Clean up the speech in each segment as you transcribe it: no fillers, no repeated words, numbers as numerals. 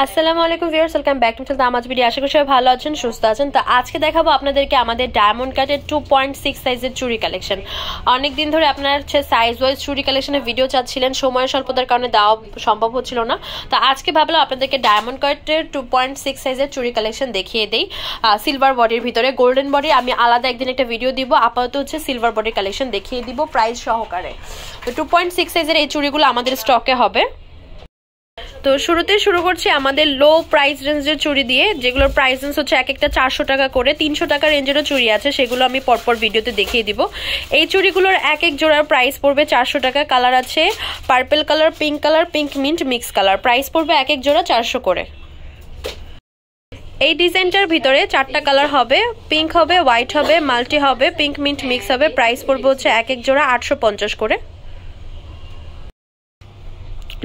আসসালামু আলাইকুম viewers, welcome back to Tamaz video. আশা করি সবাই ভালো আছেন, সুস্থ আছেন। তো আজকে দেখাবো আপনাদেরকে আমাদের ডায়মন্ড কাটের 2.6 সাইজের চুড়ি কালেকশন। অনেক দিন ধরে আপনারা সাইজ ওয়াইজ চুড়ি কালেকশনের ভিডিও চাচ্ছিলেন, সময়ের স্বল্পতার কারণে দেওয়া সম্ভব হচ্ছিল না। তো আজকে ভাবলাম আপনাদেরকে ডায়মন্ড কাটের 2.6 সাইজের চুড়ি কালেকশন দেখিয়ে দেই। সিলভার বডির ভিতরে, গোল্ডেন বডি আমি আলাদা একদিন একটা ভিডিও দিব, আপাতত হচ্ছে সিলভার বডির কালেকশন দেখিয়ে দিব প্রাইস সহকারে। তো 2.6 সাইজের এই চুড়িগুলো আমাদের স্টকে হবে। তো শুরুতে শুরু করছি আমাদের লো প্রাইস রেঞ্জের চুড়ি দিয়ে, যেগুলোর প্রাইস রেঞ্জ হচ্ছে এক একটা 400 টাকা করে। 300 টাকা রেঞ্জেরও চুড়ি আছে, সেগুলো আমি পরপর ভিডিওতে দেখিয়ে দিব। এই চুড়িগুলোর এক এক জোড়ার প্রাইস পড়বে 400 টাকা। কালার আছে purple colour, pink mint mix colour. Price পড়বে এক এক জোড়া 400 করে। এই ডিজাইনটার ভিতরে 4টা কালার হবে, পিঙ্ক হবে, হোয়াইট হবে, মাল্টি হবে, পিঙ্ক মিন্ট মিক্স হবে। প্রাইস পড়বে হচ্ছে এক এক জোড়া 850 করে।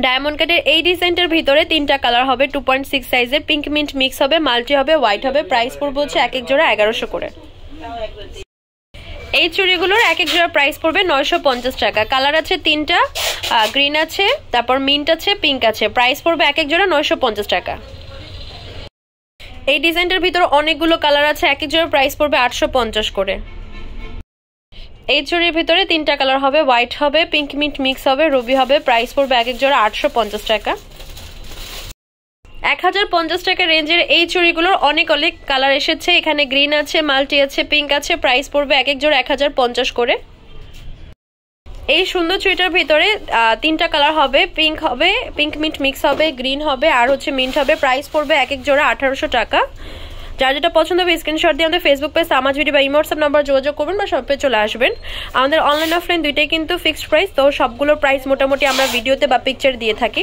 ডায়মন্ড কাটের এই ডিজাইনটার ভিতরে 3টা কালার হবে, 2.6 সাইজের, পিঙ্ক মিন্ট মিক্স হবে, মাল্টি হবে, হোয়াইট হবে। প্রাইস পড়বে হচ্ছে এক এক জোড়া 1100 করে। এই চুড়িগুলোর এক এক জোড়া প্রাইস পড়বে 950 টাকা। কালার আছে 3টা, গ্রিন আছে, তারপর মিন্ট আছে, পিঙ্ক আছে। প্রাইস পড়বে এক এক জোড়া 950 টাকা। এই ডিজাইনটার ভিতরে অনেকগুলো কালার আছে, এক এক জোড়া প্রাইস পড়বে 850 করে। এই চুড়ির ভিতরে 3টা কালার হবে, হোয়াইট হবে, পিঙ্ক মিন্ট মিক্স হবে, রুবি হবে। প্রাইস পড়বে এক এক জোড়া 850 টাকা। 1050 টাকা রেঞ্জের এই চুড়িগুলোর অনেক কালার এসেছে। এখানে গ্রিন আছে, মাল্টি আছে, পিঙ্ক আছে। প্রাইস পড়বে এক এক জোড়া 1050 করে। এই সুন্দর চুড়িটার ভিতরে 3টা কালার হবে, পিঙ্ক মিন্ট মিক্স হবে, গ্রিন হবে, আর হচ্ছে মিন্ট হবে। প্রাইস পড়বে এক এক জোড়া 1800 টাকা। যার যেটা পছন্দ হবে স্ক্রিনশট দিয়ে আমাদের ফেসবুক পেজ তামাজ ভিডিও বা হোয়াটসঅ্যাপ নাম্বার যোগাযোগ করবেন বা শপে চলে আসবেন। আমাদের অনলাইন অফলাইন দুইটাই কিন্তু ফিক্সড প্রাইস, তো সবগুলোর প্রাইস মোটামুটি আমরা ভিডিওতে বা পিকচার দিয়ে থাকি।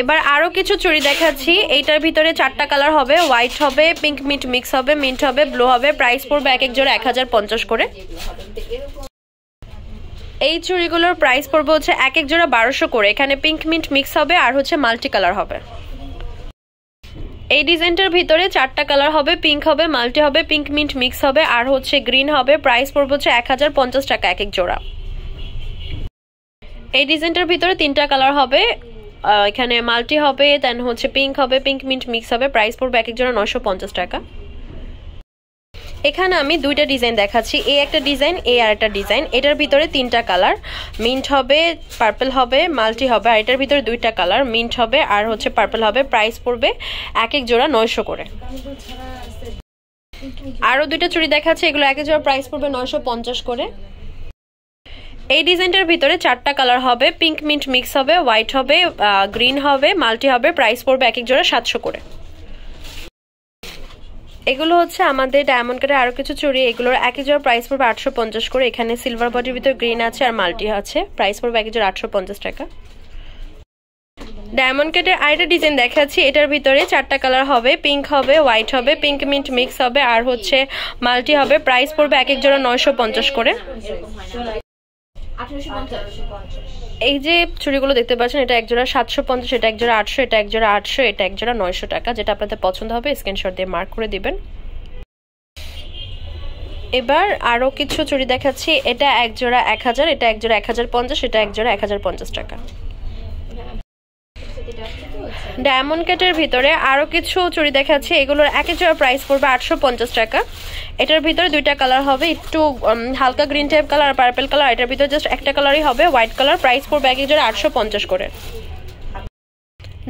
এবার আরো কিছু চুড়ি দেখাচ্ছি। এইটার ভিতরে 4টা কালার হবে, হোয়াইট হবে, পিঙ্ক মিন্ট মিক্স হবে, মিন্ট হবে, ব্লু হবে। প্রাইস পড়বে এক এক জোড়া 1050 করে। এই চুড়িগুলোর প্রাইস পড়বে হচ্ছে এক এক জোড়া 1200 করে। এখানে পিঙ্ক মিন্ট মিক্স হবে আর হচ্ছে মাল্টি কালার হবে। এই ডিজাইনটার ভিতরে 4টা কালার হবে, পিঙ্ক হবে, মাল্টি হবে, পিঙ্ক মিন্ট মিক্স হবে, আর হচ্ছে গ্রিন হবে। প্রাইস পড়বে হচ্ছে 1050 টাকা এক এক জোড়া। এই ডিজাইনটার ভিতরে 3টা কালার হবে, এখানে মাল্টি হবে, দেন হচ্ছে পিঙ্ক হবে, পিঙ্ক মিন্ট মিক্স হবে। প্রাইস পড়বে এক এক জোড়া 950 টাকা। এখানে আমি দুইটা ডিজাইন দেখাচ্ছি, এই একটা ডিজাইন, এই আর একটা ডিজাইন। এটার ভিতরে 3টা কালার, মিন্ট হবে, পার্পল হবে, মাল্টি হবে, আর এটার ভিতরে 2টা কালার, মিন্ট হবে আর হচ্ছে পার্পল হবে। প্রাইস পড়বে এক এক জোড়া 900 করে। আরো দুইটা চুড়ি দেখাচ্ছি, এগুলো এক এক জোড়া প্রাইস পড়বে 950 করে। এই ডিজাইনটার ভিতরে 4টা কালার হবে, পিঙ্ক মিন্ট মিক্স হবে, হোয়াইট হবে, গ্রিন হবে, মাল্টি হবে। প্রাইস পড়বে এক এক জোড়া 700 করে। এগুলো হচ্ছে আমাদের ডায়মন্ড কাটের আরো কিছু চুড়ি, এগুলোর এক এক জোড়া প্রাইস পড়বে 850 করে। এখানে সিলভার বডির ভিতরে গ্রিন আছে আর মাল্টি আছে। প্রাইস পড়বে এক এক জোড়া 850 টাকা। ডায়মন্ড কাটের আরেকটা ডিজাইন দেখাচ্ছি, এটার ভিতরে 4টা কালার হবে, পিঙ্ক হবে, হোয়াইট হবে, পিঙ্ক মিন্ট মিক্স হবে, আর হচ্ছে মাল্টি হবে। প্রাইস পড়বে এক এক জোড়া 950 করে। এই যে চুড়িগুলো দেখতে পাচ্ছেন, এটা এক জোড়া 750, এটা এক জোড়া 800, এটা এক জোড়া 800, এটা এক জোড়া 900 টাকা। যেটা আপনাদের পছন্দ হবে স্ক্রিনশট দিয়ে মার্ক করে দিবেন। এবার আরো কিছু চুড়ি দেখাচ্ছি, এটা এক জোড়া 1000, এটা এক জোড়া 1050, এটা এক জোড়া 1050 টাকা। ডায়মন্ড কাটের ভিতরে আরো কিছু চুড়ি দেখাচ্ছি, এগুলোর এক এক জোড়া প্রাইস পড়বে 850 টাকা। এটার ভিতরে 2টা কালার হবে, একটু হালকা গ্রিন টাইপ কালার আর পার্পল কালার। এটার ভিতরে জাস্ট একটা কালারই হবে, হোয়াইট কালার। প্রাইস পড়বে এক এক জোড়া 850 করে।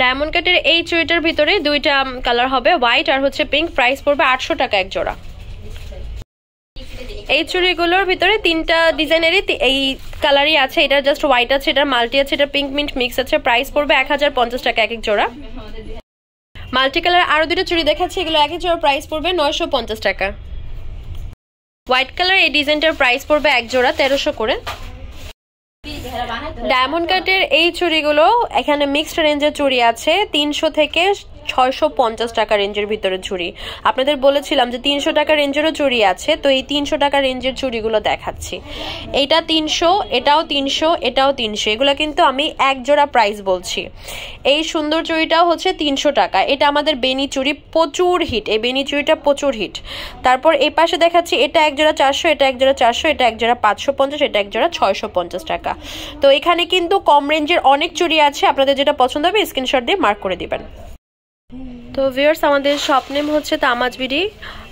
ডায়মন্ড কাটের এই চুড়িটার ভিতরে 2টা কালার হবে, হোয়াইট আর হচ্ছে পিঙ্ক। প্রাইস পড়বে 800 টাকা এক জোড়া। এই চুড়িগুলোর ভিতরে 3টা ডিজাইনেরই এই কালারই আছে, এটা জাস্ট হোয়াইট আছে, এটা মাল্টি আছে, এটা পিঙ্ক মিন্ট মিক্স আছে। প্রাইস পড়বে 1050 টাকা এক এক জোড়া। মাল্টি কালার আরো 2টা চুড়ি দেখাচ্ছি, এগুলো এক এক জোড়া প্রাইস পড়বে 950 টাকা। হোয়াইট কালার এই ডিজাইনটার প্রাইস পড়বে এক জোড়া 1300 করে। ডায়মন্ড কাটের এই চুড়িগুলো এখানে মিক্সড রেঞ্জের চুড়ি আছে, 300 থেকে 650 টাকা রেঞ্জের ভিতরে চুড়ি। আপনাদের বলেছিলাম যে 300 টাকা রেঞ্জেরও চুড়ি আছে, তো এই 300 টাকা রেঞ্জের চুড়িগুলো দেখাচ্ছি। এইটা 300, এটাও 300, এটাও 300। এগুলো কিন্তু আমি এক জোড়া প্রাইস বলছি। এই সুন্দর চুড়িটাও হচ্ছে 300 টাকা। এটা আমাদের বেনি চুড়ি, প্রচুর হিট, এই বেনি চুড়িটা প্রচুর হিট। তারপর এই পাশে দেখাচ্ছি, এটা এক জোড়া 400, এটা এক জোড়া 400, এটা এক জোড়া 550, এটা এক জোড়া 650 টাকা। তো এখানে এখানে কিন্তু কম রেঞ্জের অনেক চুড়ি আছে, আপনাদের যেটা পছন্দ হবে স্ক্রিনশট দিয়ে মার্ক করে দিবেন। তো ভিউয়ার্স, আমাদের শপ নেম হচ্ছে Tamaz BD,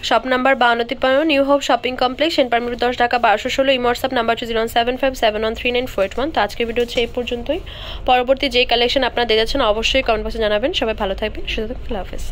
shop number 5253, New Hope shopping complex, সেনপারমির 10 ঢাকা 1216, এই হোয়াটসঅ্যাপ নাম্বার 07571399481। তো আজকের ভিডিও হচ্ছে এই পর্যন্তই। পরবর্তী যে কালেকশন আপনারা দেখে যাচ্ছেন অবশ্যই কমেন্ট বক্সে জানাবেন। সবাই ভালো থাকবেন, সুস্থ থাকবেন, আল্লাহ হাফেজ।